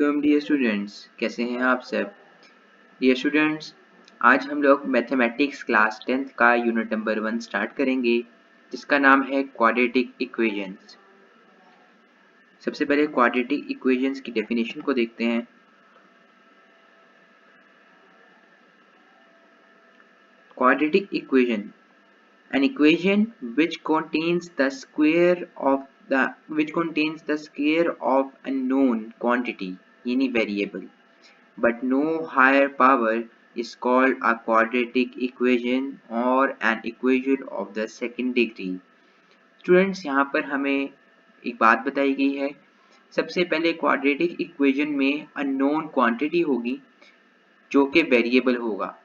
वालेकुम dear students, कैसे हैं आप सब। डियर स्टूडेंट्स, आज हम लोग मैथमेटिक्स क्लास 10th का यूनिट नंबर 1 स्टार्ट करेंगे, जिसका नाम है क्वाड्रेटिक इक्वेशंस। सबसे पहले क्वाड्रेटिक इक्वेशंस की डेफिनेशन को देखते हैं। Quadratic equation, an equation which contains the square of a known quantity, यानी variable, but no higher power is called a quadratic equation or an equation of the second degree. Students, यहाँ पर हमें एक बात बताई गई है। सबसे पहले क्वाड्रेटिक इक्वेशन में अननोन क्वांटिटी होगी जो कि वेरिएबल होगा,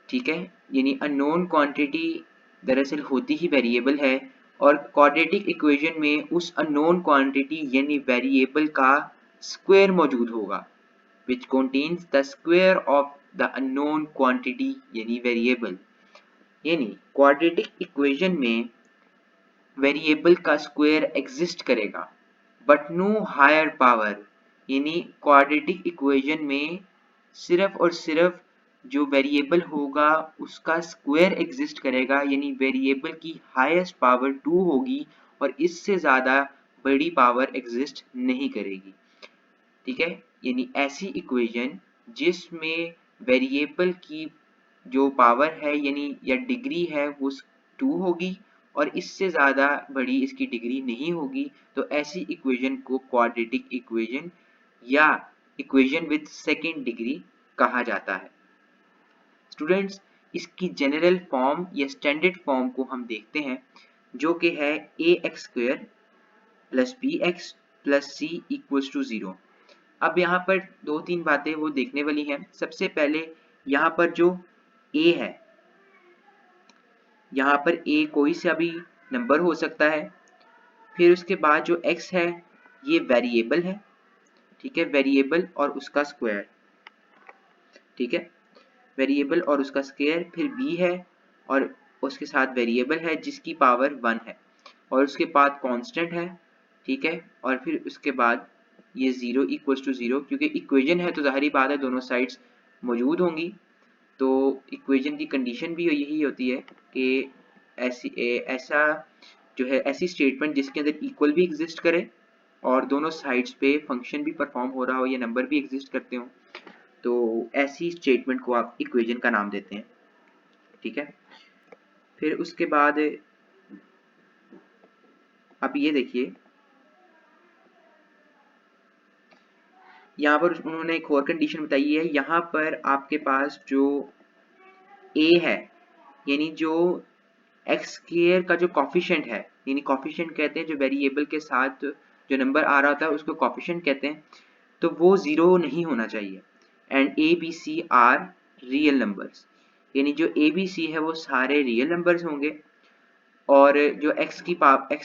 ठीक है। यानी अननोन क्वांटिटी दरअसल होती ही वेरिएबल है, और क्वाड्रेटिक इक्वेशन में उस अननोन क्वांटिटी यानी वेरिएबल का स्क्वायर मौजूद होगा, which contains the square of the unknown quantity यानी वेरिएबल। यानी क्वाड्रेटिक इक्वेशन में वेरिएबल का स्क्वायर एग्जिस्ट करेगा, बट नो हायर पावर, यानी क्वाड्रेटिक इक्वेशन में सिर्फ और सिर्फ जो वेरिएबल होगा उसका स्क्वायर एग्जिस्ट करेगा, यानी वेरिएबल की हाईएस्ट पावर 2 होगी और इससे ज़्यादा बड़ी पावर एग्जिस्ट नहीं करेगी, ठीक है। यानी ऐसी इक्वेशन जिसमें वेरिएबल की जो पावर है यानी या डिग्री है वो 2 होगी और इससे ज़्यादा बड़ी इसकी डिग्री नहीं होगी, तो ऐसी इक्वेशन को क्वाड्रेटिक इक्वेशन या इक्वेशन विद सेकेंड डिग्री कहा जाता है। स्टूडेंट्स, इसकी जनरल फॉर्म या स्टैंडर्ड फॉर्म को हम देखते हैं, जो कि है ax² + bx + c = 0। अब यहाँ पर 2-3 बातें वो देखने वाली हैं। सबसे पहले यहाँ पर जो a है, यहाँ पर a कोई सा भी नंबर हो सकता है। फिर उसके बाद जो x है ये वेरिएबल है, ठीक है, वेरिएबल और उसका स्क्वायर, ठीक है, वेरिएबल और उसका स्क्वायर। फिर b है और उसके साथ वेरिएबल है जिसकी पावर 1 है और उसके बाद कांस्टेंट है, ठीक है, और फिर उसके बाद ये 0 = 0, क्योंकि इक्वेशन है तो ज़ाहिर बात है दोनों साइड्स मौजूद होंगी। तो इक्वेशन की कंडीशन भी यही होती है कि ऐसा जो है ऐसी स्टेटमेंट जिसके अंदर इक्वल भी एग्जिस्ट करे और दोनों साइड्स पे फंक्शन भी परफॉर्म हो रहा हो या नंबर भी एग्जिस्ट करते हो, तो ऐसी स्टेटमेंट को आप इक्वेशन का नाम देते हैं, ठीक है। फिर उसके बाद अब ये देखिए, यहाँ पर उन्होंने एक और कंडीशन बताई है। यहाँ पर आपके पास जो a है, यानी जो x² का जो कॉफिशिएंट है, यानी कॉफिशिएंट कहते हैं जो वेरिएबल के साथ जो नंबर आ रहा होता है उसको कॉफिशिएंट कहते हैं, तो वो 0 नहीं होना चाहिए। And a b c are real numbers, यानी जो a b c है वो सारे रियल नंबर्स होंगे, और जो x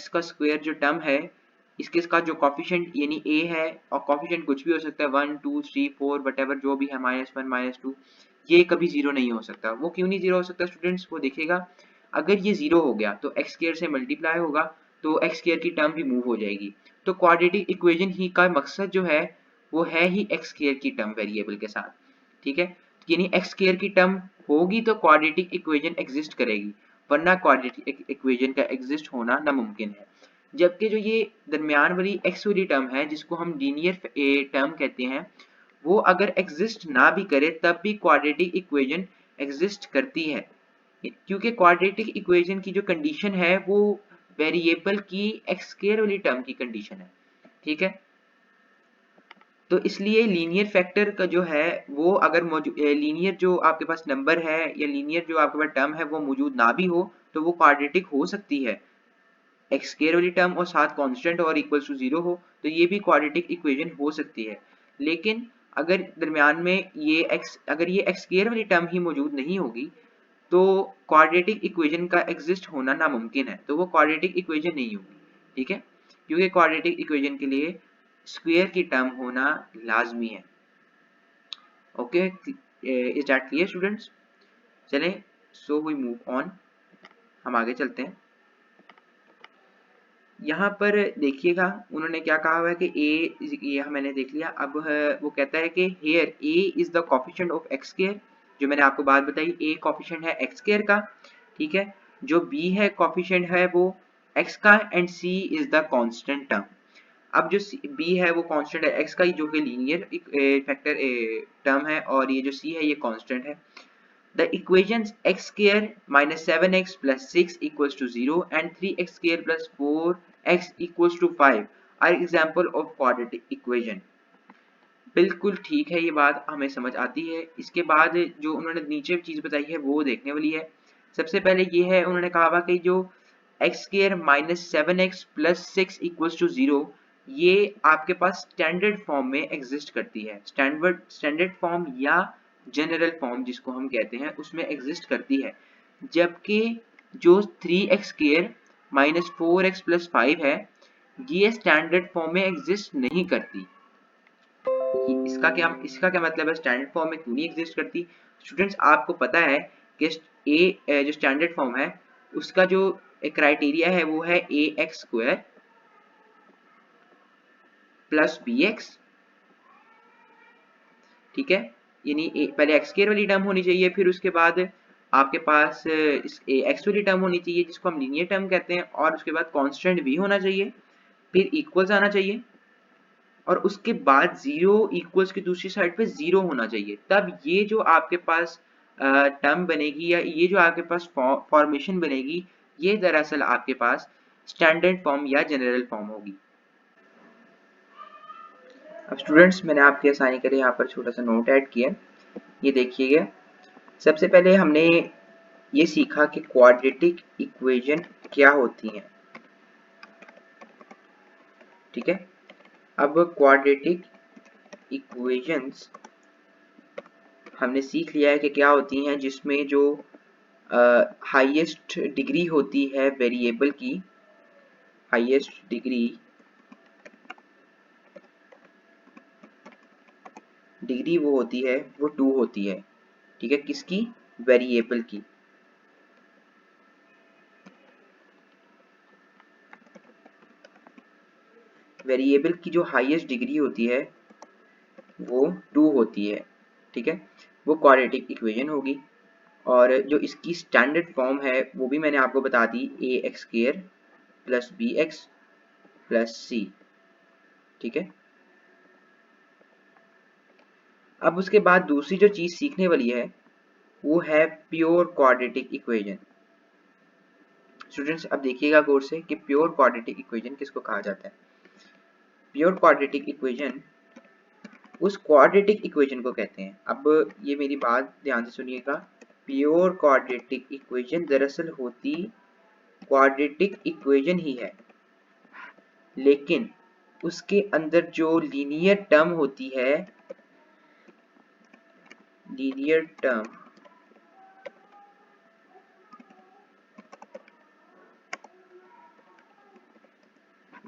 का स्क्वायर जो टर्म है इसके इसका जो कॉफिशिएंट यानी a है, और कॉफिशिएंट कुछ भी हो सकता है 1 2 3 4 वटेवर जो भी है, -1 -2, ये कभी 0 नहीं हो सकता। वो क्यों नहीं 0 हो सकता स्टूडेंट्स, वो देखिएगा। अगर ये 0 हो गया तो x² से मल्टीप्लाई होगा तो x² की टर्म भी मूव हो जाएगी। तो क्वाड्रेटिक इक्वेशन ही का मकसद जो है वो है ही x² की टर्म वेरिएबल के साथ, ठीक है। यानी x² की टर्म होगी तो क्वाड्रेटिक इक्वेशन एग्जिस्ट करेगी, वरना क्वाड्रेटिक इक्वेशन का एग्जिस्ट होना नामुमकिन है। जबकि जो ये दरमियान वाली x वाली टर्म है जिसको हम लीनियर टर्म कहते हैं, वो अगर एग्जिस्ट ना भी करे तब भी क्वाड्रेटिक इक्वेशन एग्जिस्ट करती है, क्योंकि क्वाड्रेटिक इक्वेशन की जो कंडीशन है वो वेरिएबल की x² वाली टर्म की कंडीशन है, ठीक है। तो इसलिए लीनियर फैक्टर का जो है वो अगर लीनियर जो आपके पास नंबर है या लीनियर जो आपके पास टर्म है वो मौजूद ना भी हो तो वो क्वाड्रेटिक हो सकती है। x² वाली टर्म और साथ कांस्टेंट और इक्वल टू 0 हो तो ये भी क्वाड्रेटिक इक्वेशन हो सकती है। लेकिन अगर दरमियान में अगर ये x² वाली टर्म ही मौजूद नहीं होगी तो क्वाड्रेटिक इक्वेशन का एग्जिस्ट होना नामुमकिन है, तो वो क्वाड्रेटिक इक्वेशन नहीं होगी, ठीक है, क्योंकि क्वाड्रेटिक इक्वेशन के लिए स्क्वायर की टर्म होना लाजमी है। Okay, is that clear students? चलें, सो वी मूव ऑन, हम आगे चलते हैं। यहाँ पर देखिएगा उन्होंने क्या कहा हुआ है कि a, ये मैंने देख लिया। अब वो कहता है कि here a is the coefficient of x square, जो मैंने आपको बात बताई, a coefficient है x square का, ठीक है। जो b है coefficient है वो x का, and c is the constant term। अब जो b है वो कांस्टेंट है x का, जो कि लीनियर फैक्टर टर्म है, और ये जो c है ये कांस्टेंट है। The equations x square minus 7x plus 6 equals to 0 and 3x square plus 4x equals to 5 are example of quadratic equation। बिल्कुल ठीक है, ये बात हमें समझ आती है। इसके बाद जो उन्होंने नीचे चीज बताई है वो देखने वाली है। सबसे पहले ये है, उन्होंने कहा कि जो x square minus 7x plus 6 equals to 0, ये आपके पास स्टैंडर्ड फॉर्म में एग्जिस्ट करती है। स्टैंडर्ड फॉर्म या जनरल फॉर्म जिसको हम कहते हैं उसमें एग्जिस्ट करती है, जबकि जो 3x square minus 4x plus 5 है ये स्टैंडर्ड फॉर्म में एग्जिस्ट नहीं करती। इसका क्या मतलब है, स्टैंडर्ड फॉर्म में क्यों नहीं एग्जिस्ट करती? स्टूडेंट्स आपको पता है कि जो स्टैंडर्ड फॉर्म है उसका जो क्राइटेरिया है वो है A x square plus B X, ठीक है। यानी पहले एक्स स्क्वायर वाली टर्म होनी चाहिए, फिर उसके बाद आपके पास एक्स वाली टर्म होनी चाहिए जिसको हम लीनियर टर्म कहते हैं, और उसके बाद कांस्टेंट भी होना चाहिए, फिर इक्वल्स आना चाहिए, और उसके बाद जीरो इक्वल्स की दूसरी साइड पे जीरो होना चाहिए। तब ये जो आपके पास टर्म बनेगी या ये जो आपके पास फॉर्मेशन बनेगी, ये दरअसल आपके पास स्टैंडर्ड फॉर्म या जनरल फॉर्म होगी। अब स्टूडेंट्स मैंने आपके आसानी के लिए यहाँ पर छोटा सा नोट ऐड किया, ये देखिएगा। सबसे पहले हमने ये सीखा कि क्वाड्रेटिक इक्वेशन क्या होती हैं, ठीक है। अब क्वाड्रेटिक इक्वेशंस हमने सीख लिया है कि क्या होती हैं, जिसमें जो हाईएस्ट डिग्री होती है वेरिएबल की, हाईएस्ट डिग्री वो होती है वो 2 होती है, ठीक है। किसकी? वेरिएबल की। वेरिएबल की जो हाईएस्ट डिग्री होती है वो 2 होती है, ठीक है। वो क्वाड्रेटिक इक्वेशन होगी। और जो इसकी स्टैंडर्ड फॉर्म है वो भी मैंने आपको बता दी, A x square plus B x plus C, ठीक है। अब उसके बाद दूसरी जो चीज सीखने वाली है वो है प्योर क्वाड्रेटिक इक्वेशन। स्टूडेंट्स अब देखिएगा गौर से कि प्योर क्वाड्रेटिक इक्वेशन किसको कहा जाता है। प्योर क्वाड्रेटिक इक्वेशन उस क्वाड्रेटिक इक्वेशन को कहते हैं। अब ये मेरी बात ध्यान से सुनिएगा, प्योर क्वाड्रेटिक इक्वेशन दरअसल होती क्वाड्रेटिक इक्वेशन ही है, लेकिन उसके अंदर जो लीनियर टर्म होती है, लीनियर टर्म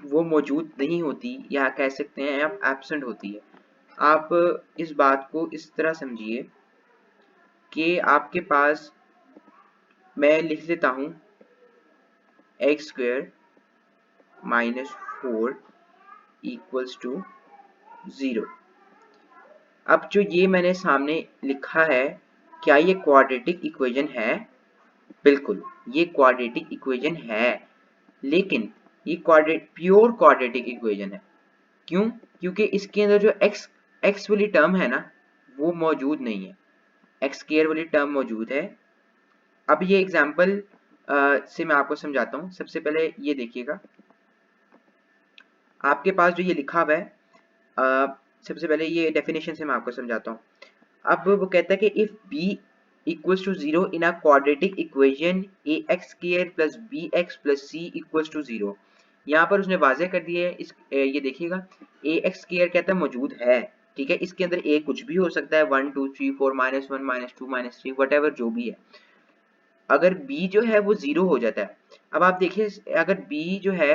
वो मौजूद नहीं होती, या कह सकते हैं आप एब्सेंट होती है। आप इस बात को इस तरह समझिए कि आपके पास, मैं लिख देता हूं x square minus 4 equals to 0। अब जो ये मैंने सामने लिखा है, क्या ये क्वाड्रेटिक इक्वेशन है? बिल्कुल ये क्वाड्रेटिक इक्वेशन है, लेकिन ये प्योर क्वाड्रेटिक इक्वेशन है। क्यों? क्योंकि इसके अंदर जो एक्स वाली टर्म है ना वो मौजूद नहीं है, एक्स स्क्वायर वाली टर्म मौजूद है। अब ये एग्जांपल से मैं आपको समझाता हूँ। सबसे पहले ये देखिएगा, आपके पास जो ये लिखा हुआ है, सबसे पहले ये डेफिनेशन से मैं आपको समझाता हूँ। अब वो कहता है कि if b equals to 0 in a quadratic equation a x square plus B x plus C equals to 0। यहाँ पर उसने वाज़ेह कर दिया है, ये देखिएगा ए एक्स स्क्वायर कहता है मौजूद है, ठीक है। इसके अंदर a कुछ भी हो सकता है, 1 2 3 4 -1 -2 -3 वट जो भी है। अगर b जो है वो 0 हो जाता है, अब आप देखिए अगर b जो है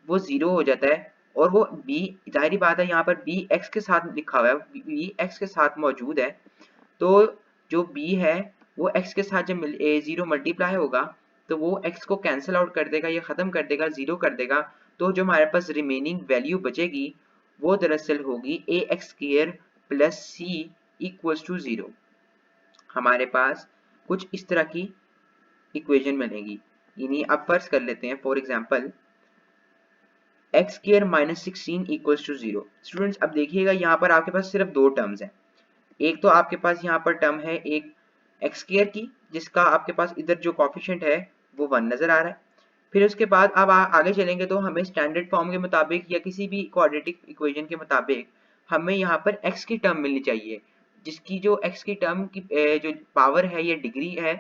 वो 0 हो जाता है और वो b, जाहिर बात है यहाँ पर b x के साथ लिखा हुआ है, b x के साथ मौजूद है, तो जो b है वो x के साथ जब 0 मल्टीप्लाई होगा तो वो x को कैंसिल आउट कर देगा या ख़त्म कर देगा, 0 कर देगा। तो जो हमारे पास रिमेनिंग वैल्यू बचेगी वो दरअसल होगी A x square plus C equals to 0। हमारे पास कुछ इस तरह की इक्वेशन बनेगी। यानी अब फर्ज कर लेते हैं for example x square minus 16 equals to 0। Students अब देखिएगा यहाँ पर आपके पास सिर्फ दो टर्म्स हैं। एक तो आपके पास यहाँ पर टर्म है एक एक्स स्क्वायर की, जिसका आपके पास इधर जो कॉफिशिएंट है वो 1 नजर आ रहा है। फिर उसके बाद अब आगे चलेंगे तो हमें स्टैंडर्ड फॉर्म के मुताबिक या किसी भी क्वाड्रेटिक इक्वेशन के मुताबिक हमें यहाँ पर x की टर्म मिलनी चाहिए, जिसकी जो x की टर्म की जो पावर है या डिग्री है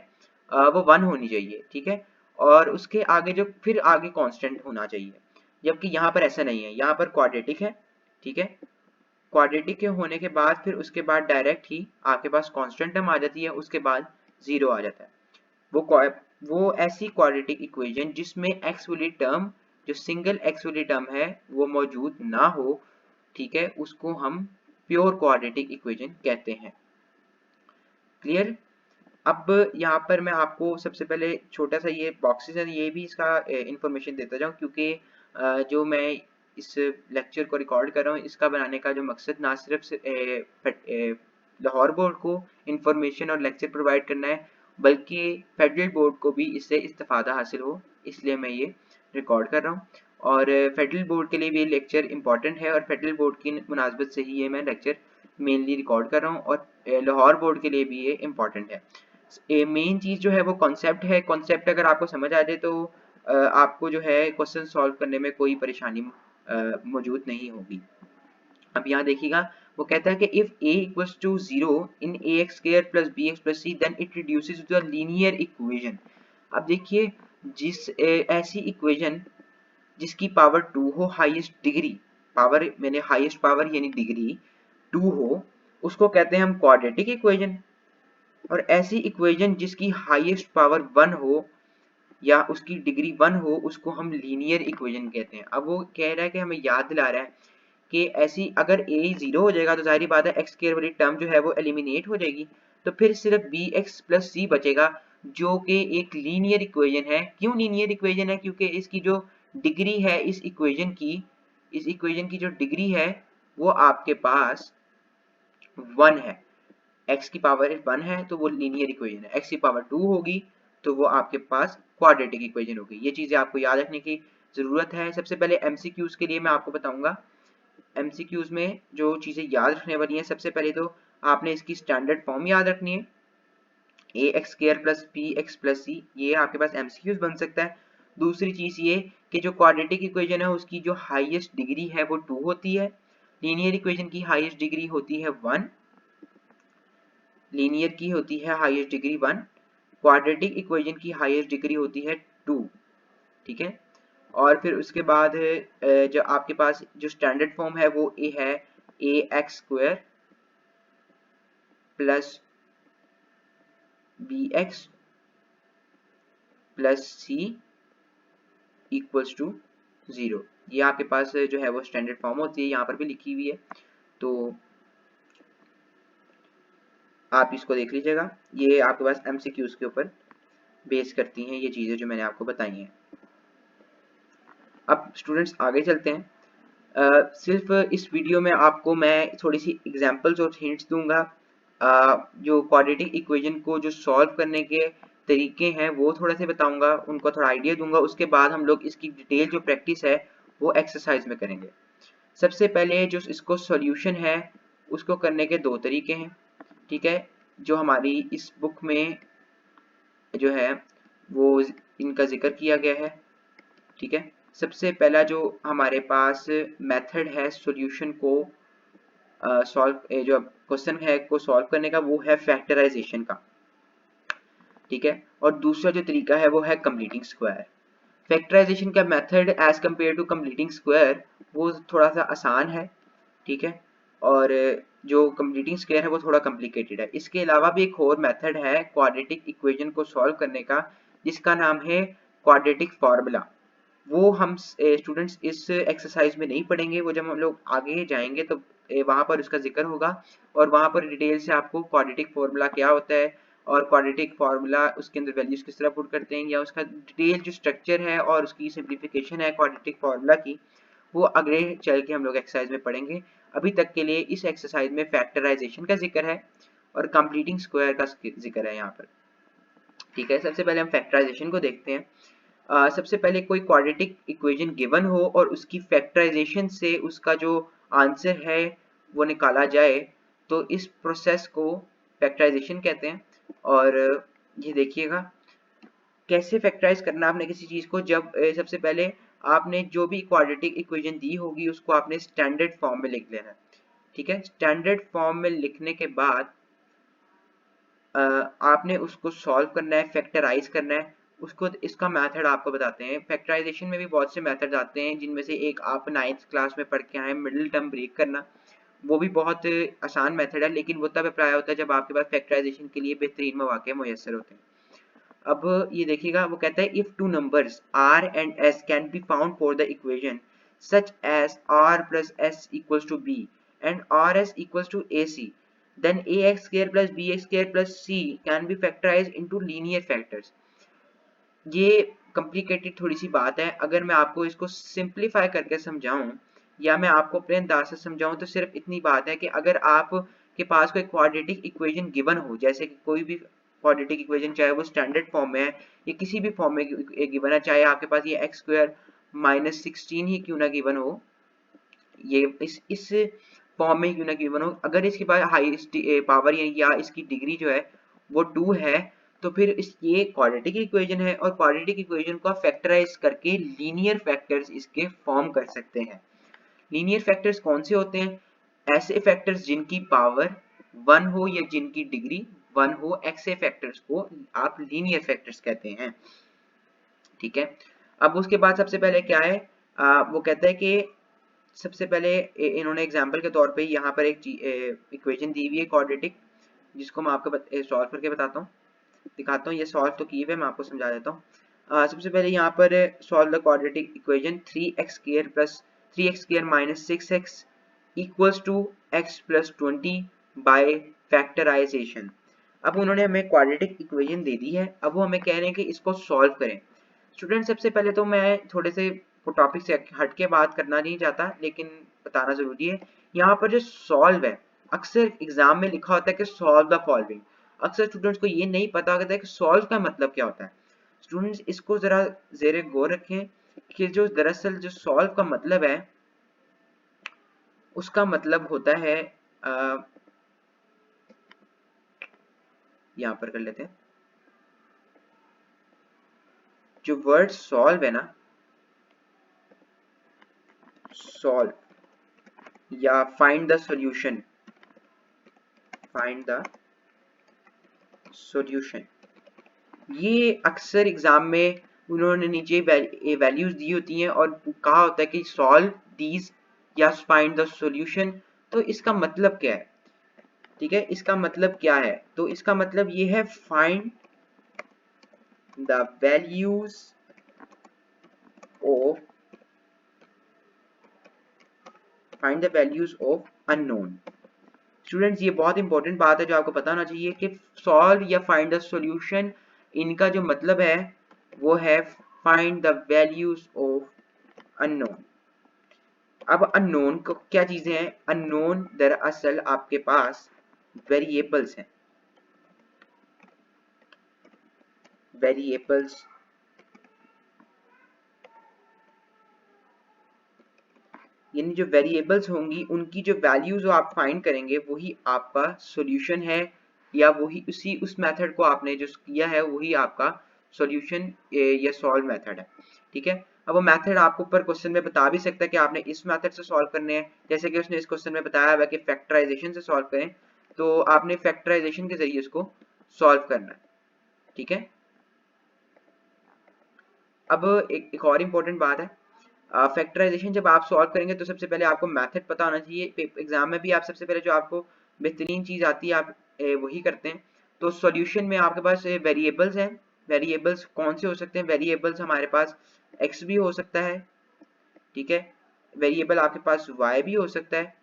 वो 1 होनी चाहिए, ठीक है। और उसके आगे जो फिर आगे कांस्टेंट होना चाहिए, जबकि यहाँ पर ऐसा नहीं है, यहाँ पर क्वाड्रेटिक है, ठीक है। क्वाड्रेटिक के होने के बाद फिर उसके बाद डायरेक्ट ही आपके पास कांस्टेंट टर्म आ जाती है, उसके बाद 0 आ जाता है। वो ऐसी क्वाड्रेटिक इक्वेशन जिसमें x वाली टर्म, जो सिंगल x वाली टर्म है वो मौजूद ना हो, ठीक है, उसको हम प्योर क्वाड्रेटिक इक्वेशन कहते हैं। क्लियर? अब यहाँ पर मैं आपको सबसे पहले छोटा सा ये बॉक्सेस है ये भी इसका इंफॉर्मेशन देता जाऊँ, क्योंकि जो मैं इस लेक्चर को रिकॉर्ड कर रहा हूँ इसका बनाने का जो मकसद ना सिर्फ लाहौर बोर्ड को इंफॉर्मेशन और लेक्चर प्रोवाइड करना है, बल्कि फेडरल बोर्ड को भी इससे इस्तेफादा हासिल हो, इसलिए मैं ये रिकॉर्ड कर रहा हूँ। और फेडरल बोर्ड के लिए भी ये लेक्चर इंपॉर्टेंट है और फेडरल बोर्ड की मुनासबत से ही ये मैं लेक्चर मेनली रिकॉर्ड कर रहा हूँ, और लाहौर बोर्ड के लिए भी ये इंपॉर्टेंट है। मेन चीज़ जो है वो कॉन्सेप्ट है। कॉन्सेप्ट अगर आपको समझ आ जाए तो आपको जो है क्वेश्चन सॉल्व करने में कोई परेशानी मौजूद नहीं होगी। अब यहाँ देखिएगा वो कहता है कि if a equals to 0 in ax square plus bx plus c then it reduces to a linear equation. अब देखिए जिस ऐसी इक्वेशन जिसकी पावर 2 हो, हाईएस्ट डिग्री, पावर मैंने हाईएस्ट पावर यानी डिग्री 2 हो, उसको कहते हैं हम क्वाड्रेटिक इक्वेशन। और ऐसी इक्वेशन जिसकी हाईएस्ट पावर 1 हो या उसकी डिग्री 1 हो, उसको हम लीनियर इक्वेशन कहते हैं। अब वो कह रहा है कि हमें याद दिला रहा है कि ऐसी अगर a 0 हो जाएगा तो जाहिर बात है एक्स स्क्वायर वाली टर्म जो है वो एलिमिनेट हो जाएगी, तो फिर सिर्फ bx प्लस c बचेगा, जो कि एक लीनियर इक्वेशन है। क्यों लीनियर इक्वेशन है? क्योंकि इसकी जो डिग्री है इस इक्वेशन की जो डिग्री है वो आपके पास 1 है। x की पावर 1 है तो वो लीनियर इक्वेशन है, x की पावर 2 होगी तो वो आपके पास क्वाड्रेटिक इक्वेशन होगी। ये चीजें आपको याद रखने की जरूरत है। सबसे पहले एमसीक्यूज के लिए मैं आपको बताऊंगा। एमसीक्यूज में जो चीजें याद रखने वाली हैं, सबसे पहले तो आपने इसकी स्टैंडर्ड फॉर्म याद रखनी है, A x square plus B x plus C, ये आपके पास एमसीक्यूज बन सकता है। दूसरी चीज ये कि जो क्वाड्रेटिक इक्वेशन है उसकी जो हाईएस्ट डिग्री है वो 2 होती है, लीनियर इक्वेशन की हाईएस्ट डिग्री होती है 1, लीनियर की होती है हाईएस्ट डिग्री 1, क्वाड्रेटिक इक्वेशन की हाईएस्ट डिग्री होती है 2, ठीक है। और फिर उसके बाद जो आपके पास जो स्टैंडर्ड फॉर्म है वो ए है A x square plus B x plus C equals to 0। ये आपके पास जो है वो स्टैंडर्ड फॉर्म होती है, यहाँ पर भी लिखी हुई है, तो आप इसको देख लीजिएगा। ये आपके पास एमसीक्यूज के ऊपर बेस करती हैं ये चीज़ें जो मैंने आपको बताई हैं। अब स्टूडेंट्स आगे चलते हैं। सिर्फ इस वीडियो में आपको मैं थोड़ी सी एग्जांपल्स और हिंट्स दूंगा। जो क्वाड्रेटिक इक्वेशन को जो सॉल्व करने के तरीके हैं वो थोड़ा से बताऊंगा, उनको थोड़ा आइडिया दूंगा। उसके बाद हम लोग इसकी डिटेल जो प्रैक्टिस है वो एक्सरसाइज में करेंगे। सबसे पहले जो इसको सॉल्यूशन है उसको करने के दो तरीके हैं, ठीक है, जो हमारी इस बुक में जो है वो इनका जिक्र किया गया है, ठीक है। सबसे पहला जो हमारे पास मेथड है सॉल्यूशन को सॉल्व जो क्वेश्चन है को सॉल्व करने का, वो है फैक्टराइजेशन का, ठीक है। और दूसरा जो तरीका है वो है कंप्लीटिंग स्क्वायर। फैक्टराइजेशन का method as compare to completing square वो थोड़ा सा आसान है, ठीक है, और जो कंप्लीटिंग स्क्वायर है वो थोड़ा कॉम्प्लिकेटेड है। इसके अलावा भी एक और मेथड है क्वाड्रेटिक इक्वेशन को सॉल्व करने का, जिसका नाम है क्वाड्रेटिक फार्मूला। वो हम स्टूडेंट्स इस एक्सरसाइज में नहीं पढ़ेंगे, वो जब हम लोग आगे जाएंगे तो वहाँ पर उसका जिक्र होगा और वहाँ पर डिटेल से आपको क्वाड्रेटिक फार्मूला क्या होता है और क्वाड्रेटिक फार्मूला उसके अंदर वैल्यूज किस तरह पुट करते हैं, या उसका डिटेल जो स्ट्रक्चर है और उसकी सिंप्लीफिकेशन है क्वाड्रेटिक फार्मूला की, वो आगे चल के हम लोग एक्सरसाइज में पढ़ेंगे। अभी तक के लिए इस एक्सरसाइज में फैक्टराइजेशन का जिक्र है और कंप्लीटिंग स्क्वायर का जिक्र है यहाँ पर। ठीक है, सबसे पहले हम फैक्टराइजेशन को देखते हैं। सबसे पहले कोई क्वाड्रेटिक इक्वेशन गिवन हो और उसकी फैक्टराइजेशन से उसका जो आंसर है वो निकाला जाए, तो इस प्रोसेस को फैक्टराइजेशन कहते हैं। और ये देखिएगा कैसे फैक्टराइज करना आपने किसी चीज को, जब सबसे पहले आपने जो भी क्वाड्रेटिक इक्वेशन दी होगी उसको आपने स्टैंडर्ड फॉर्म में लिख लेना है। ठीक है, स्टैंडर्ड फॉर्म में लिखने के बाद आपने उसको सॉल्व करना है, फैक्टराइज करना है उसको। इसका मेथड आपको बताते हैं। फैक्टराइजेशन में भी बहुत से मेथड आते हैं, जिनमें से एक आप 9th क्लास में पढ़ के आए, मिडिल टर्म ब्रेक करना। वो भी बहुत आसान मेथड है, लेकिन वो तब अप्लाई होता है जब आपके पास फैक्टराइजेशन के लिए बेहतरीन मौके मुयसर होते हैं। अब ये देखिएगा, वो कहता है if two numbers r and s can be found for the equation such as r plus s equals to b and rs equals to ac, then ax square plus bx square plus c can be factorized into linear factors। ये complicated थोड़ी सी बात है। अगर मैं आपको इसको simplify करके समझाऊं या मैं आपको अपने अंदाज से समझाऊं तो सिर्फ इतनी बात है कि अगर आप के पास कोई क्वाड्रेटिक इक्वेशन गिवन हो, जैसे कि कोई भी क्वाड्रेटिक इक्वेशन चाहे वो स्टैंडर्ड फॉर्म में है या किसी भी फॉर्म में गिवन है, चाहे आपके पास ये एक्स स्क्वायर माइनस 16 ही क्यों ना गिवन हो, ये इस फॉर्म में क्यों ना गिवन हो, अगर इसके पास हाईएस्ट पावर या इसकी डिग्री जो है वो 2 है, तो फिर इस ये क्वाड्रेटिक इक्वेशन है और क्वाड्रेटिक इक्वेशन को फैक्टराइज करके लीनियर फैक्टर्स इसके फॉर्म कर सकते हैं। लीनियर फैक्टर्स कौन से होते हैं? ऐसे फैक्टर्स जिनकी पावर 1 हो या जिनकी डिग्री 1 हो, ऐसे फैक्टर्स को आप लीनियर फैक्टर्स कहते हैं। ठीक है, अब उसके बाद सबसे पहले क्या है, वो कहता है कि सबसे पहले इन्होंने एग्जांपल के तौर पे यहाँ पर एक इक्वेशन दी हुई है क्वाड्रेटिक, जिसको मैं आपको सॉल्व करके बताता हूँ, दिखाता हूँ। ये सॉल्व तो की है, मैं आपको समझा देता हूँ। सबसे पहले यहाँ पर solve the quadratic equation 3x square plus 3x square minus 6x equals to x plus 20 by factorisation. अब उन्होंने हमें क्वाड्रेटिक इक्वेशन दे दी है, अब वो हमें कह रहे हैं कि इसको सॉल्व करें। स्टूडेंट, सबसे पहले तो मैं थोड़े से टॉपिक से हट के बात करना नहीं चाहता, लेकिन बताना जरूरी है। यहाँ पर जो सॉल्व है, अक्सर एग्जाम में लिखा होता है कि सॉल्व द फॉलोइंग। अक्सर स्टूडेंट्स को ये नहीं पता होता है कि सॉल्व का मतलब क्या होता है। स्टूडेंट्स इसको जरा जेरे गौर रखें कि जो दरअसल जो सॉल्व का मतलब है, उसका मतलब होता है, यहाँ पर कर लेते हैं, जो वर्ड सॉल्व है ना, सॉल्व या find the solution, find the solution, ये अक्सर एग्जाम में उन्होंने नीचे वैल्यूज दी होती हैं और कहा होता है कि सॉल्व दीज या फाइंड द सॉल्यूशन। तो इसका मतलब क्या है? ठीक है, इसका मतलब क्या है? तो इसका मतलब ये है find the values of, find the values of unknown. Students, ये बहुत इंपॉर्टेंट बात है जो आपको पता होना चाहिए कि सॉल्व या फाइंड द सॉल्यूशन, इनका जो मतलब है वो है find the values of unknown. अब अननोन को क्या चीजें हैं? अननोन दरअसल आपके पास वेरिएबल्स हैं, वेरिएबल्स यानी जो वेरिएबल्स होंगी उनकी जो वैल्यूज आप फाइंड करेंगे वही आपका सॉल्यूशन है, या वही उस मेथड को आपने जो किया है वही आपका सॉल्यूशन या सॉल्व मेथड है। ठीक है, अब वो मेथड आपको ऊपर क्वेश्चन में बता भी सकता है कि आपने इस मेथड से सॉल्व करने हैं, जैसे कि उसने इस क्वेश्चन में बताया हुआ कि फैक्टराइजेशन से सॉल्व करें, तो आपने फैक्टराइजेशन के जरिए इसको सॉल्व करना है। ठीक है, अब एक और इम्पोर्टेंट बात है, फैक्टराइजेशन जब आप सॉल्व करेंगे तो सबसे पहले आपको मेथड पता होना चाहिए। एग्जाम में भी आप सबसे पहले जो आपको बेहतरीन चीज आती है आप वही करते हैं। तो सॉल्यूशन में आपके पास वेरिएबल्स हैं। वेरिएबल्स कौन से हो सकते हैं? वेरिएबल्स हमारे पास x भी हो सकता है, ठीक है, वेरिएबल आपके पास y भी हो सकता है,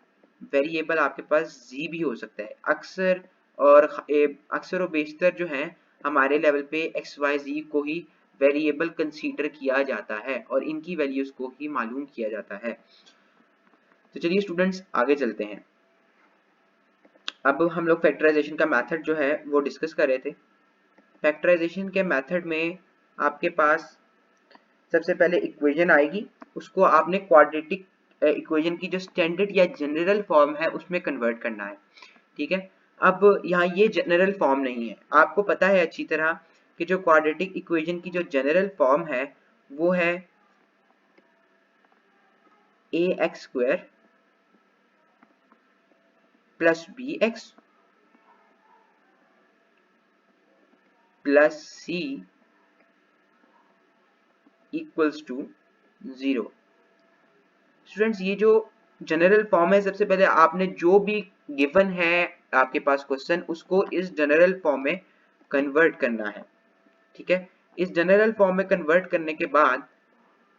वेरिएबल आपके पास z भी हो सकता है। अक्सर और अक्सर व बेशतर जो है हमारे लेवल पे एक्स वाई जी को ही वेरिएबल कंसीडर किया जाता है और इनकी वैल्यूज को ही मालूम किया जाता है। तो चलिए स्टूडेंट्स आगे चलते हैं। अब हम लोग फैक्टराइजेशन का मेथड जो है वो डिस्कस कर रहे थे। फैक्टराइजेशन के मेथड में आपके पास सबसे पहले इक्वेशन आएगी, उसको आपने क्वाड्रेटिक इक्वेशन की जो स्टैंडर्ड या जनरल फॉर्म है उसमें कन्वर्ट करना है। ठीक है, अब यहाँ ये जनरल फॉर्म नहीं है, आपको पता है अच्छी तरह कि जो क्वाड्रेटिक इक्वेशन की जो जनरल फॉर्म है वो है ax² plus bx plus c equals to 0। Students ये जो जनरल फॉर्म है, सबसे पहले आपने जो भी गिवन है आपके पास क्वेश्चन, उसको इस जनरल फॉर्म में कन्वर्ट करना है। ठीक है, इस जनरल फॉर्म में कन्वर्ट करने के बाद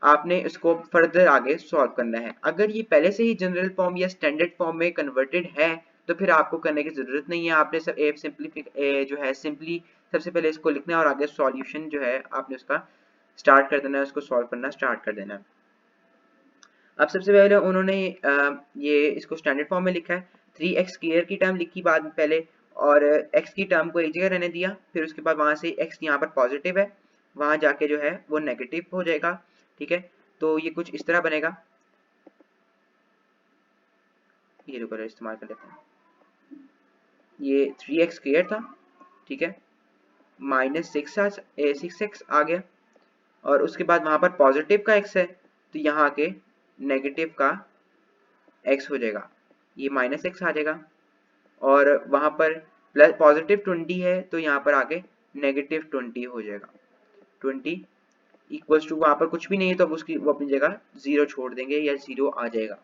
आपने इसको फर्दर आगे सॉल्व करना है। अगर ये पहले से ही जनरल फॉर्म या स्टैंडर्ड फॉर्म में कन्वर्टेड है तो फिर आपको करने की जरूरत नहीं है, आपने सब जो है सिंपली सबसे पहले इसको लिखना है और आगे सॉल्यूशन जो है आपने उसका स्टार्ट कर देना है, उसको सॉल्व करना स्टार्ट कर देना है। अब सबसे पहले उन्होंने ये इसको स्टैंडर्ड फॉर्म में लिखा है, 3x स्क्वायर की टर्म लिखी बाद में पहले और x की टर्म को एक जगह रहने दिया, फिर उसके बाद वहां से x यहाँ पर पॉजिटिव है, वहां जाके जो है वो नेगेटिव हो जाएगा। ठीक है, तो ये कुछ इस तरह बनेगा, ये कलर इस्तेमाल कर लेते हैं, ये 3x स्क्वायर था। ठीक है, माइनस 6x आ गया और उसके बाद वहां पर पॉजिटिव का x है तो यहाँ के नेगेटिव का x हो जाएगा, ये माइनस x आ जाएगा और वहां पर प्लस पॉजिटिव 20 है तो यहाँ पर आगे नेगेटिव 20 हो जाएगा। 20 इक्वल्स टू वहां पर कुछ भी नहीं है तो अब उसकी वो अपनी जगह 0 छोड़ देंगे या 0 आ जाएगा।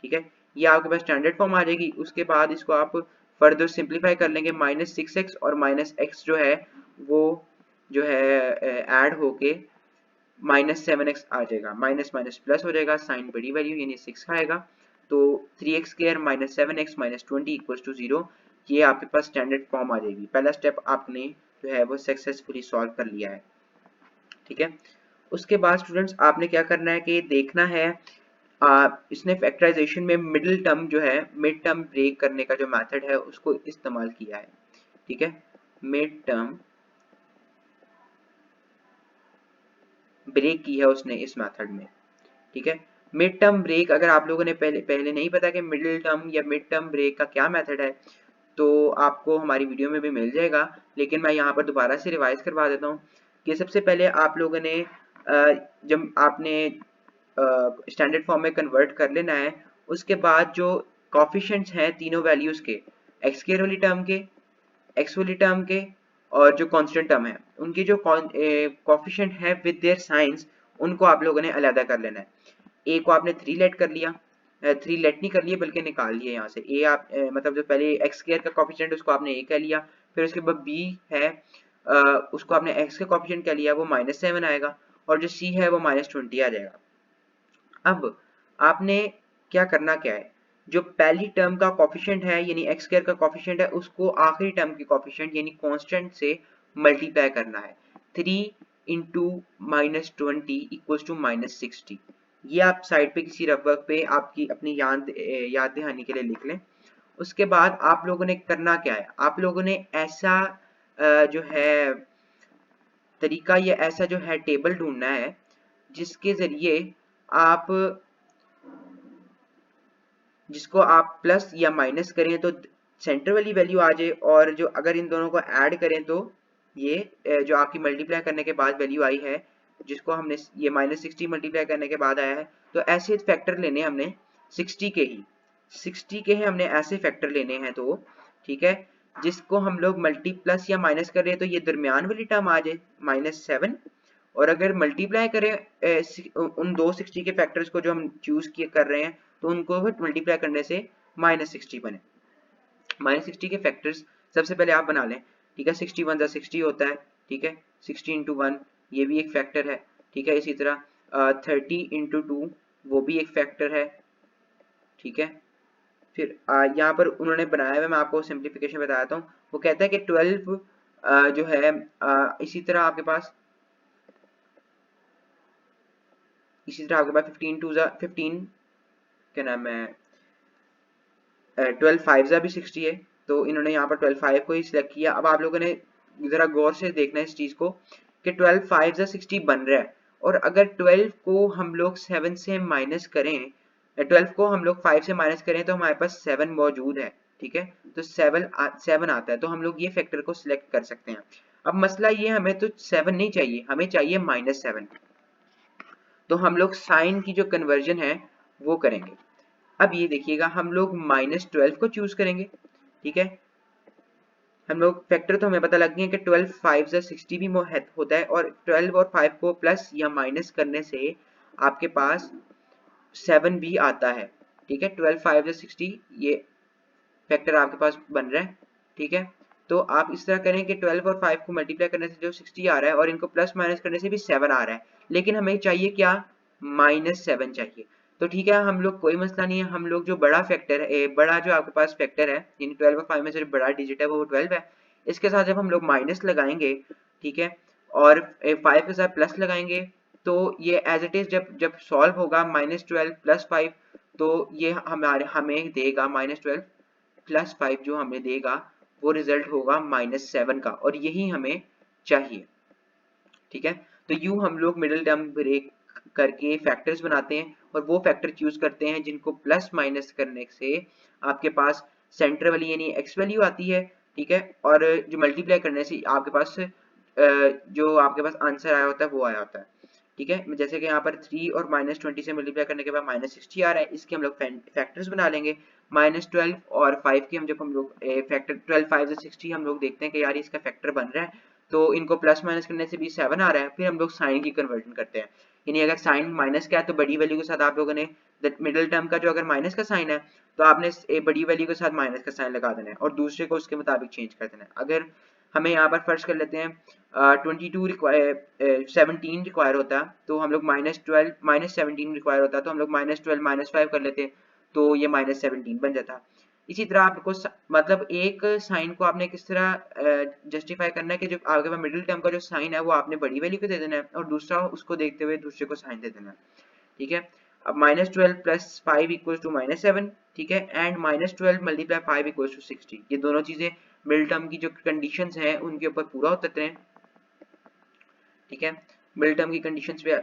ठीक है, ये आपके पास स्टैंडर्ड फॉर्म आ जाएगी। उसके बाद इसको आप फर्दर सिंप्लीफाई कर लेंगे, माइनस 6x और माइनस x जो है वो जो है ऐड होके माइनस 7x आ जाएगा, माइनस माइनस प्लस हो जाएगा, साइन बड़ी वैल्यू यानी 6 आएगा, तो 3x square minus 7x minus 20 equals to 0। ये आपके पास स्टैंडर्ड फॉर्म आ जाएगी। पहला स्टेप आपने जो है वो सक्सेसफुली सॉल्व कर लिया है। ठीक है, उसके बाद स्टूडेंट्स आपने क्या करना है कि देखना है इसने फैक्टराइजेशन में मिडिल टर्म जो है मिड टर्म ब्रेक करने का जो मेथड है उसको इस्तेमाल किया है। ठीक है, मिड टर्म ब्रेक की है उसने इस मेथड में। ठीक है, मिड टर्म ब्रेक अगर आप लोगों ने पहले नहीं पता कि मिडिल टर्म या मिड टर्म ब्रेक का क्या मेथड है तो आपको हमारी वीडियो में भी मिल जाएगा, लेकिन मैं यहाँ पर दोबारा से रिवाइज करवा देता हूँ कि सबसे पहले आप लोगों ने जब आपने स्टैंडर्ड फॉर्म में कन्वर्ट कर लेना है, उसके बाद जो कॉफिशेंट्स हैं तीनों वैल्यूज के, एक्स स्क्वायर वाली टर्म के, एक्स वाली टर्म के और जो कांस्टेंट टर्म है उनके जो कॉफिशेंट है विद देयर साइंस, उनको आप लोगों ने अलग कर लेना है। ए को आपने 3 लेट कर लिया, 3 लेट नहीं कर लिए बल्कि निकाल लिया यहाँ से। ए आप मतलब जो पहले एक्स स्क्वायर का कॉफिशेंट उसको आपने ए कह लिया, फिर उसके बाद बी है उसको आपने एक्स का कॉफिशेंट कह लिया, वो -7 आएगा और जो सी है वो -20 आ जाएगा। अब आपने क्या करना क्या है, जो पहली टर्म का कॉफिशेंट है यानी एक्स स्क्वायर का कॉफिशेंट है उसको आखिरी टर्म की कॉफिशेंट यानी कांस्टेंट से मल्टीप्लाई करना है। 3 इंटू -20 इक्वल्स टू -60। ये आप साइड पे किसी रफ पे आपकी अपनी याद दहानी के लिए लिख लें। उसके बाद आप लोगों ने करना क्या है, आप लोगों ने ऐसा जो है तरीका या ऐसा जो है टेबल ढूंढना है जिसके जरिए आप जिसको आप प्लस या माइनस करें तो सेंटर वाली वैल्यू आ जाए और जो अगर इन दोनों को ऐड करें तो ये जो आपकी मल्टीप्लाई करने के बाद वैल्यू आई है जिसको हमने ये -60 मल्टीप्लाई करने के बाद आया है, तो ऐसे फैक्टर लेने हमने 60 के ही 60 के ही हमने ऐसे फैक्टर लेने हैं। तो ठीक है, जिसको हम लोग मल्टी प्लस या माइनस कर रहे हैं तो ये दरमियान वाली टर्म आ जाए -7, और अगर मल्टीप्लाई करें उन दो 60 के फैक्टर्स को जो हम चूज कर रहे हैं तो उनको मल्टीप्लाई करने से -60 बने। -60 के फैक्टर्स सबसे पहले आप बना लें। ठीक है, 60 1 जा 60 होता है। ठीक है, 60 इंटू 1 ये भी एक फैक्टर है। ठीक है, इसी तरह 30 इंटू 2 वो भी एक फैक्टर है। ठीक है, फिर यहाँ पर उन्होंने बनाया हुआ, मैं आपको सिंप्लीफिकेशन बताता हूँ, वो कहता है कि 12 जो है इसी तरह आपके पास 15 टू 15 क्या नाम है 12 5 भी 60 है, तो इन्होंने यहाँ पर 12 5 को ही सिलेक्ट किया। अब आप लोगों ने जरा गौर से देखना है इस चीज को कि 12 5 60 बन रहा है, और अगर 12 को हम लोग 7 से माइनस करें, 12 को हम लोग 5 से माइनस करें तो हमारे पास 7 मौजूद है, ठीक है, तो 7 आता है, तो हम लोग ये फैक्टर को सिलेक्ट कर सकते हैं। अब मसला ये, हमें तो 7 नहीं चाहिए, हमें चाहिए -7, तो हम लोग साइन की जो कन्वर्जन है वो करेंगे। अब ये देखिएगा, हम लोग -12 को चूज करेंगे, ठीक है। हम लोग फैक्टर तो हमें पता लग गया कि 12 5 60 भी होता है, और 12 और 5 को प्लस या माइनस करने से आपके पास 7 भी आता है, ठीक है। 12 5 60 ये फैक्टर आपके पास बन रहा है, ठीक है। तो आप इस तरह करें कि 12 और 5 को मल्टीप्लाई करने से जो 60 आ रहा है और इनको प्लस माइनस करने से भी 7 आ रहा है, लेकिन हमें चाहिए क्या, -7 चाहिए। तो ठीक है, हम लोग कोई मसला नहीं है, हम लोग जो बड़ा फैक्टर है, बड़ा जो आपके पास फैक्टर है, यानी 12 और 5 में से बड़ा डिजिट है वो 12 है, इसके साथ जब हम लोग माइनस लगाएंगे, ठीक है, और 5 के साथ प्लस लगाएंगे, तो ये एज इट इज जब जब सॉल्व होगा -12 + 5, तो ये हमें देगा -12 + 5, जो हमें देगा वो रिजल्ट होगा -7 का, और यही हमें चाहिए, ठीक है। तो यूं हम लोग मिडिल टर्म ब्रेक करके फैक्टर्स बनाते हैं, और वो फैक्टर चूज करते हैं जिनको प्लस माइनस करने से आपके पास सेंटर वाली यानी एक्स वैल्यू आती है, ठीक है, और जो मल्टीप्लाई करने से आपके पास जो आपके पास आंसर आया होता है वो आया होता है, ठीक है। जैसे कि यहाँ पर 3 और -20 से मल्टीप्लाई करने के बाद -60 आ रहा है, इसके हम लोग फैक्टर्स बना लेंगे। -12 और 5 की जब हम लोग फैक्टर 12 5 से 60 हम लोग देखते हैं कि यार इसका फैक्टर बन रहा है, तो इनको प्लस माइनस करने से भी 7 आ रहा है, फिर हम लोग साइन की कन्वर्जन करते हैं, यानी अगर साइन माइनस का है तो बड़ी वैल्यू के साथ आप लोगों ने मिडिल टर्म का जो अगर माइनस का साइन है तो आपने बड़ी वैल्यू के साथ माइनस का साइन लगा देना है, और दूसरे को उसके मुताबिक चेंज कर देना है। अगर हमें यहाँ पर फर्स्ट कर लेते हैं 17 रिक्वायर होता है, तो हम लोग -12 -17 रिक्वायर होता है, तो हम लोग -12 -5 कर लेते हैं, तो ये -17 बन जाता। इसी तरह आपको मतलब एक साइन को आपने किस तरह जस्टिफाई करना है कि जो आपके पास मिडिल टर्म का जो साइन है वो आपने बड़ी वैल्यू को दे देना है, और दूसरा उसको देखते हुए दूसरे को साइन दे देना है, ठीक है। अब -12 + 5 = -7, ठीक है, एंड -12 × 5 = 60, ये दोनों चीजें मिडिल टर्म की जो कंडीशंस हैं उनके ऊपर पूरा उतरते हैं, ठीक है, मिडिल टर्म की कंडीशंस पे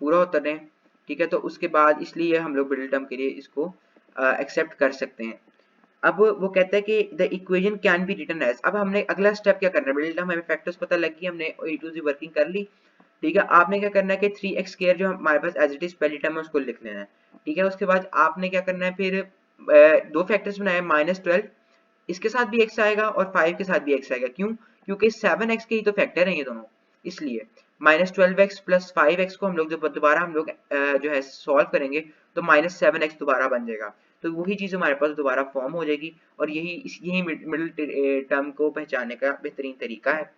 पूरा उतरते हैं, ठीक है। तो उसके बाद इसलिए हम लोग मिडिल टर्म के लिए इसको एक्सेप्ट कर सकते हैं। अब वो कहता है कि the equation can be written as, अब हमने अगला स्टेप क्या करना है, मिडिल टर्म हमें फैक्टर्स पता लग गई, हमने ए टू जी वर्किंग कर ली, ठीक है। आपने क्या करना है कि 3x² जो हमारे पास एज इट इज पहली टर्म है उसको लिख लेना है, ठीक है। उसके बाद आपने क्या करना है, फिर दो फैक्टर्स बनाए, -12 इसके साथ भी x आएगा और 5 के साथ भी x आएगा, क्यों, क्योंकि 7x के ही तो फैक्टर हैं ये दोनों, इसलिए -12x + 5x को हम लोग जब दोबारा हम लोग जो है सॉल्व करेंगे तो -7x दोबारा बन जाएगा, तो वही चीज हमारे पास दोबारा फॉर्म हो जाएगी, और यही मिडिल टर्म को पहचानने का बेहतरीन तरीका है।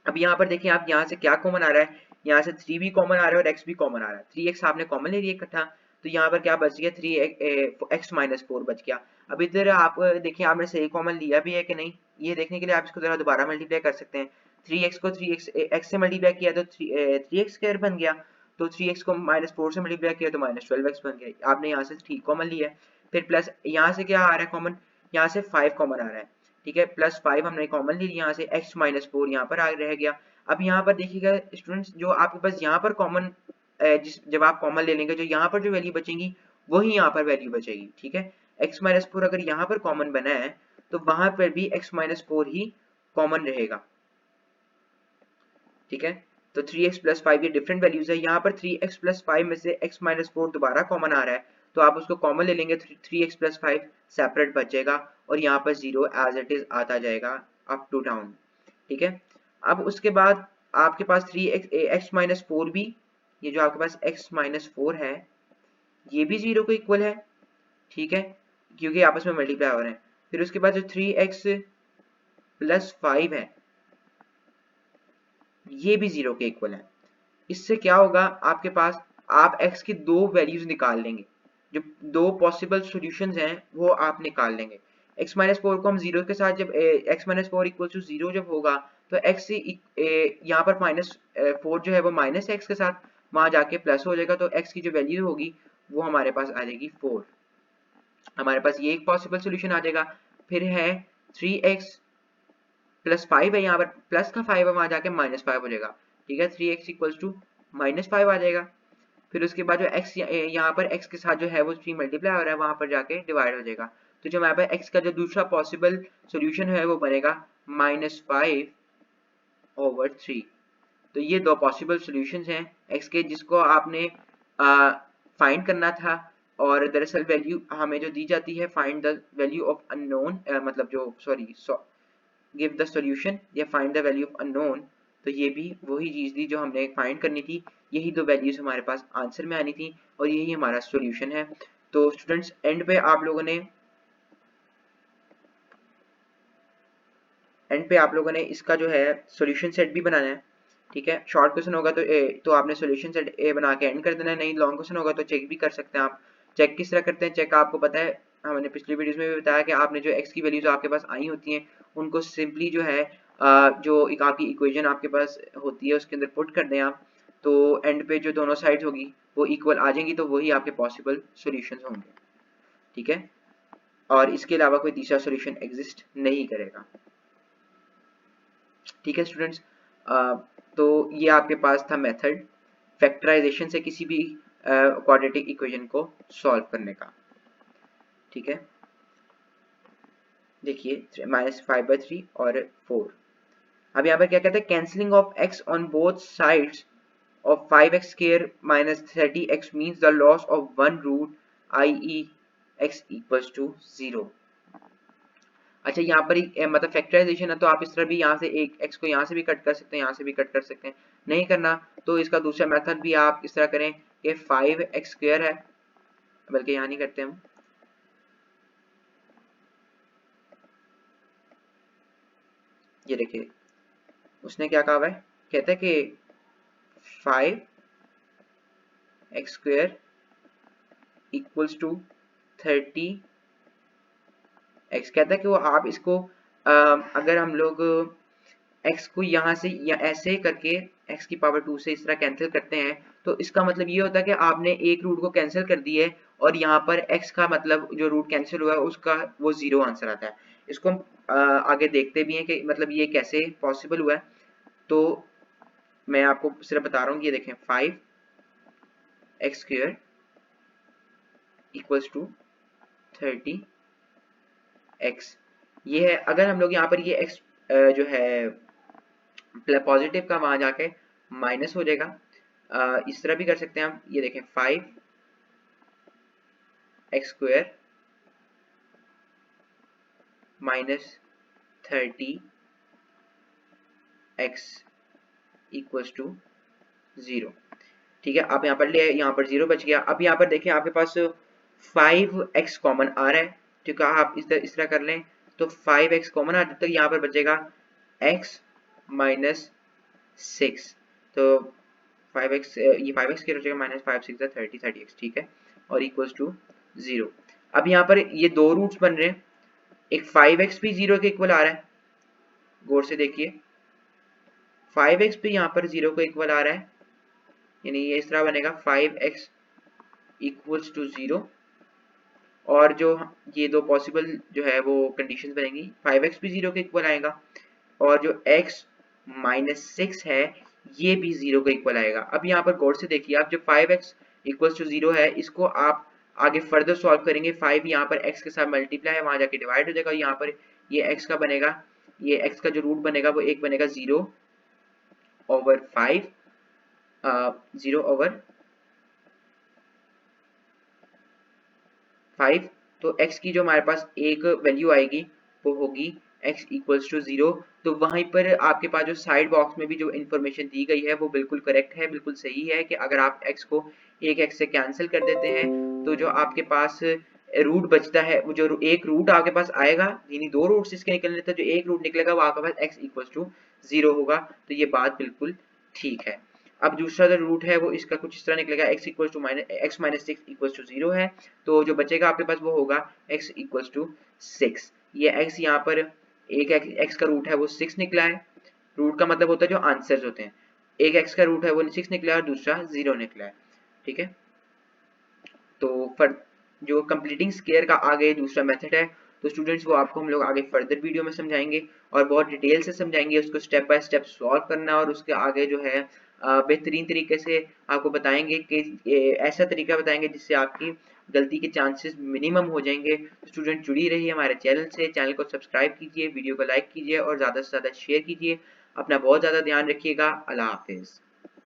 अब यहाँ पर देखिए, आप यहाँ से क्या कॉमन आ रहा है, यहाँ से 3 भी कॉमन आ रहा है और x भी कॉमन आ रहा है, 3x आपने कॉमन ले लिया इकट्ठा, तो यहाँ पर क्या बच गया, 3x - 4 बच गया। अब इधर आप देखिए आपने सही कॉमन लिया भी है कि नहीं, ये देखने के लिए आप इसको जरा दोबारा मल्टीप्लाई कर सकते हैं। 3x को 3x से मल्टीप्लाई किया तो 3x² बन गया, तो 3x को -4 से मल्टीप्लाई किया तो -12x बन गया, आपने यहाँ से ठीक कॉमन लिया है। फिर प्लस यहाँ से क्या आ रहा है कॉमन, यहाँ से 5 कॉमन आ रहा है, ठीक है, +5 हमने कॉमन ले लिया, यहाँ से x - 4 यहाँ पर आ रह गया। अब यहाँ पर देखिएगा स्टूडेंट्स, जो आपके पास यहाँ पर कॉमन जब आप कॉमन ले लेंगे, जो यहाँ पर जो वैल्यू बचेगी वही यहाँ पर वैल्यू बचेगी, ठीक है। x - 4 अगर यहाँ पर कॉमन बना है तो वहां पर भी x - 4 ही कॉमन रहेगा, ठीक है। तो 3x + 5 ये डिफरेंट वैल्यूज है, यहाँ पर 3x + 5 में से x - 4 दोबारा कॉमन आ रहा है, तो आप उसको कॉमन ले लेंगे, 3x + 5 सेपरेट बचेगा, और यहाँ पर 0 एज इट इज आता जाएगा अप टू डाउन, ठीक है। अब उसके बाद आपके पास 3x - 4 भी, ये जो आपके पास x - 4 है ये भी 0 को इक्वल है, ठीक है, क्योंकि आपस में मल्टीप्लाई हो रहे हैं। फिर उसके बाद जो 3x + 5 है ये भी 0 के इक्वल है। इससे क्या होगा, आपके पास आप x की दो वैल्यूज निकाल लेंगे, जो दो पॉसिबल सॉल्यूशंस हैं वो आप निकाल लेंगे, x माइनस फोर को हम जीरो के साथ जब x minus four equal to zero जब होगा तो x यहाँ पर माइनस फोर जो है वो माइनस एक्स के साथ वहां जाके प्लस हो जाएगा, तो x की जो वैल्यू होगी वो हमारे पास आ जाएगी 4। हमारे पास ये एक पॉसिबल सोल्यूशन आ जाएगा। फिर है 3x प्लस 5 है, यहाँ पर प्लस का 5 है, वहां जाके माइनस 5 हो जाएगा। ठीक है, 3x इक्वल्स टू माइनस 5 आ जाएगा। फिर उसके बाद जो x यहाँ पर x के साथ जो है वो 3 मल्टीप्लाई हो रहा है, वहां पर जाके डिवाइड हो जाएगा। तो जो हमारे पास x का जो दूसरा पॉसिबल सोल्यूशन है वो बनेगा -5/3। तो ये दो पॉसिबल सॉल्यूशंस हैं x के, जिसको आपने फाइंड करना था। और दरअसल वैल्यू हमें जो दी जाती है, find the value of unknown, मतलब जो गिव द सॉल्यूशन या find the value of unknown, तो ये भी वही चीज थी जो हमने फाइंड करनी थी। यही दो वैल्यूज हमारे पास आंसर में आनी थी और यही हमारा सॉल्यूशन है। तो स्टूडेंट्स, एंड पे आप लोगों ने इसका जो है सॉल्यूशन सेट भी बनाना है। ठीक है, शॉर्ट क्वेश्चन होगा तो आपने सॉल्यूशन सेट ए बना के एंड कर देना है, नहीं लॉन्ग क्वेश्चन होगा तो चेक भी कर सकते हैं आप। चेक किस तरह करते हैं? चेक आपको पता है, हमने पिछली वीडियोस में भी बताया कि आपने जो एक्स की वैल्यूज आपके पास आई होती हैं उनको सिंपली जो है जो एक आपकी इक्वेशन आपके पास होती है उसके अंदर पुट कर दें आप, तो एंड पे जो दोनों साइड्स होगी वो इक्वल आ जाएंगी, तो वही आपके पॉसिबल सॉल्यूशंस होंगे। ठीक है, और इसके अलावा कोई तीसरा सॉल्यूशन एग्जिस्ट नहीं करेगा। ठीक है स्टूडेंट्स, तो ये आपके पास था मेथड फैक्टराइजेशन से किसी भी क्वाड्रेटिक इक्वेशन को सॉल्व करने का। ठीक है, देखिए -5/3 और 4। अब यहाँ पर क्या कहते हैं? Cancelling of x on both sides of 5x square minus 30x means the loss of one root, i.e. x equals to 0। अच्छा, यहाँ पर मतलब फैक्टराइजेशन है तो आप इस तरह भी यहाँ से एक x को यहाँ से भी कट कर सकते हैं, यहाँ से भी कट कर सकते हैं। नहीं करना तो इसका दूसरा मेथड भी आप इस तरह करें कि 5x स्क्वायर है, बल्कि यहाँ नहीं करते हम, ये देखिए उसने क्या कहा है, कहता है कि 5x square equals to 30x। कहता है कि वो आप इसको अगर हम लोग x को यहाँ से या ऐसे करके x की पावर 2 से इस तरह कैंसिल करते हैं तो इसका मतलब ये होता है कि आपने एक रूट को कैंसिल कर दिया है और यहाँ पर x का मतलब जो रूट कैंसिल हुआ है उसका वो 0 आंसर आता है। इसको हम आगे देखते भी हैं कि मतलब ये कैसे पॉसिबल हुआ है। तो मैं आपको सिर्फ बता रहा हूँ, ये देखें 5x square equals to 30x, ये है। अगर हम लोग यहाँ पर ये x जो है पॉजिटिव का वहां जाके माइनस हो जाएगा, इस तरह भी कर सकते हैं हम, ये देखें 5x square minus 30x equals to 0। ठीक है, आप यहाँ पर ले, यहाँ पर 0 बच गया। अब यहाँ पर देखिए आपके पास 5x कॉमन आ रहा है, ठीक है, आप इस तरह कर लें तो 5x कॉमन आ, जब तक यहाँ पर बचेगा x माइनस 6, तो 5x ये 5x के बचेगा माइनस 5 6 30 30x। ठीक है, और इक्वल्स टू 0। अब यहाँ पर ये दो रूट्स बन रहे हैं, एक 5x भी 0 के इक्वल आ रहा है, गौर से देखिए 5x भी यहाँ पर 0 के इक्वल आ रहा है, यानी ये इस तरह बनेगा 5x इक्वल्स टू 0। और जो ये दो पॉसिबल जो है वो कंडीशन बनेंगी, 5x भी 0 के इक्वल आएगा और जो x माइनस 6 है ये भी 0 के इक्वल आएगा। अब यहाँ पर गौर से देखिए आप, जो 5x इक्वल्स टू 0 है इसको आप आगे फर्दर सॉल्व करेंगे, 5 यहाँ पर x के साथ मल्टीप्लाई है, वहां जाके डिवाइड हो जाएगा, यहाँ पर ये x का बनेगा, ये x का जो रूट बनेगा वो एक बनेगा 0 ओवर 5, 0 ओवर 5। तो x की जो हमारे पास एक वैल्यू आएगी वो होगी x इक्वल्स टू 0। तो वहीं पर आपके पास जो साइड बॉक्स में भी जो इन्फॉर्मेशन दी गई है वो बिल्कुल करेक्ट है, बिल्कुल सही है कि अगर आप x को एक x से कैंसिल कर देते हैं तो जो आपके पास रूट बचता है, वो जो एक रूट आपके पास आएगा, यानी दो रूट इसके निकलने थे, जो एक रूट निकलेगा वो आपके पास x इक्वल्स टू 0 होगा। तो ये बात बिल्कुल ठीक है। अब दूसरा जो रूट है वो इसका कुछ इस तरह निकलेगा, x equals to x minus 6 equals to 0 है, तो जो बचेगा आपके पास वो होगा x इक्वल्स टू 6। ये x यहाँ पर एक x का रूट है वो 6 निकला है। रूट का मतलब होता है जो आंसर्स होते हैं। एक x का रूट है वो 6 निकला है और दूसरा 0 निकला है। ठीक है, तो फर जो कंप्लीटिंग स्क्वायर का आगे दूसरा मेथड है, तो स्टूडेंट्स वो आपको हम लोग आगे फर्दर वीडियो में समझाएंगे और बहुत डिटेल से समझाएंगे, उसको स्टेप बाय स्टेप सॉल्व करना और उसके आगे जो है बेहतरीन तरीके से आपको बताएंगे कि ऐसा तरीका बताएंगे जिससे आपकी गलती के चांसेस मिनिमम हो जाएंगे। स्टूडेंट जुड़ी रहिए हमारे चैनल से, चैनल को सब्सक्राइब कीजिए, वीडियो को लाइक कीजिए और ज़्यादा से ज़्यादा शेयर कीजिए। अपना बहुत ज़्यादा ध्यान रखिएगा। अल्लाह हाफिज़।